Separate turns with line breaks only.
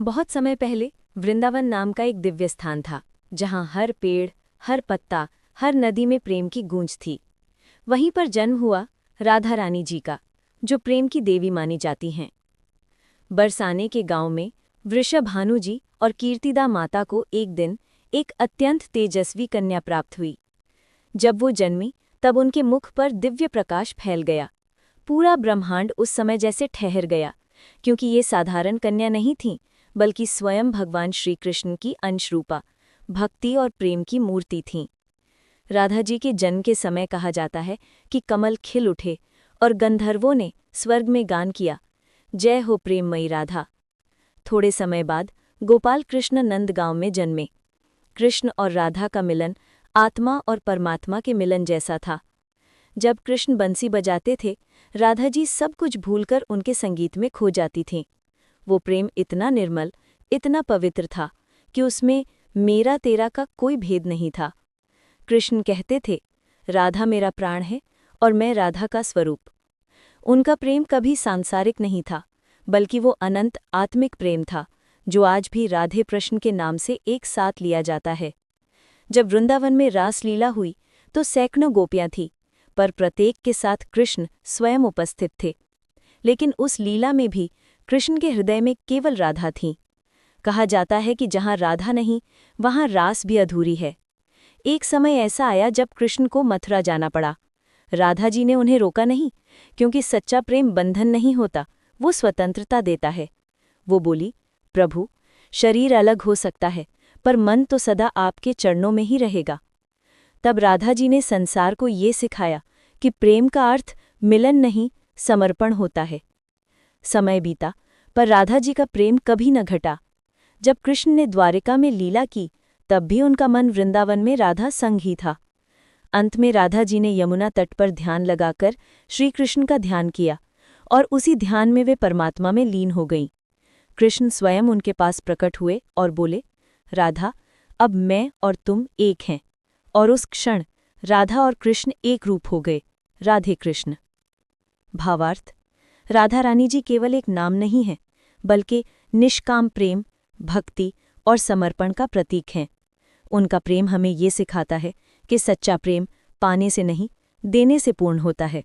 बहुत समय पहले वृंदावन नाम का एक दिव्य स्थान था, जहाँ हर पेड़, हर पत्ता, हर नदी में प्रेम की गूंज थी। वहीं पर जन्म हुआ राधा रानी जी का, जो प्रेम की देवी मानी जाती हैं। बरसाने के गांव में वृषभानु जी और कीर्तिदा माता को एक दिन एक अत्यंत तेजस्वी कन्या प्राप्त हुई। जब वो जन्मी तब उनके मुख पर दिव्य प्रकाश फैल गया। पूरा ब्रह्मांड उस समय जैसे ठहर गया, क्योंकि ये साधारण कन्या नहीं थीं, बल्कि स्वयं भगवान श्री कृष्ण की अंशरूपा, भक्ति और प्रेम की मूर्ति थीं। राधा जी के जन्म के समय कहा जाता है कि कमल खिल उठे और गंधर्वों ने स्वर्ग में गान किया, जय हो प्रेममयी राधा। थोड़े समय बाद गोपाल कृष्ण नंदगांव में जन्मे। कृष्ण और राधा का मिलन आत्मा और परमात्मा के मिलन जैसा था। जब कृष्ण बंसी बजाते थे, राधा जी सब कुछ भूलकर उनके संगीत में खो जाती थीं। वो प्रेम इतना निर्मल, इतना पवित्र था कि उसमें मेरा तेरा का कोई भेद नहीं था। कृष्ण कहते थे, राधा मेरा प्राण है और मैं राधा का स्वरूप। उनका प्रेम कभी सांसारिक नहीं था, बल्कि वो अनंत आत्मिक प्रेम था, जो आज भी राधे कृष्ण के नाम से एक साथ लिया जाता है। जब वृंदावन में रासलीला हुई तो सैकड़ों गोपियां थीं, पर प्रत्येक के साथ कृष्ण स्वयं उपस्थित थे। लेकिन उस लीला में भी कृष्ण के हृदय में केवल राधा थीं। कहा जाता है कि जहाँ राधा नहीं, वहाँ रास भी अधूरी है। एक समय ऐसा आया जब कृष्ण को मथुरा जाना पड़ा। राधा जी ने उन्हें रोका नहीं, क्योंकि सच्चा प्रेम बंधन नहीं होता, वो स्वतंत्रता देता है। वो बोली, प्रभु, शरीर अलग हो सकता है, पर मन तो सदा आपके चरणों में ही रहेगा। तब राधा जी ने संसार को ये सिखाया कि प्रेम का अर्थ मिलन नहीं, समर्पण होता है। समय बीता, पर राधा जी का प्रेम कभी न घटा। जब कृष्ण ने द्वारिका में लीला की, तब भी उनका मन वृंदावन में राधा संग ही था। अंत में राधा जी ने यमुना तट पर ध्यान लगाकर श्री कृष्ण का ध्यान किया, और उसी ध्यान में वे परमात्मा में लीन हो गईं। कृष्ण स्वयं उनके पास प्रकट हुए और बोले, राधा, अब मैं और तुम एक हैं। और उस क्षण राधा और कृष्ण एक रूप हो गए, राधे कृष्ण। भावार्थ: राधा रानी जी केवल एक नाम नहीं है, बल्कि निष्काम प्रेम, भक्ति और समर्पण का प्रतीक हैं। उनका प्रेम हमें ये सिखाता है कि सच्चा प्रेम पाने से नहीं, देने से पूर्ण होता है।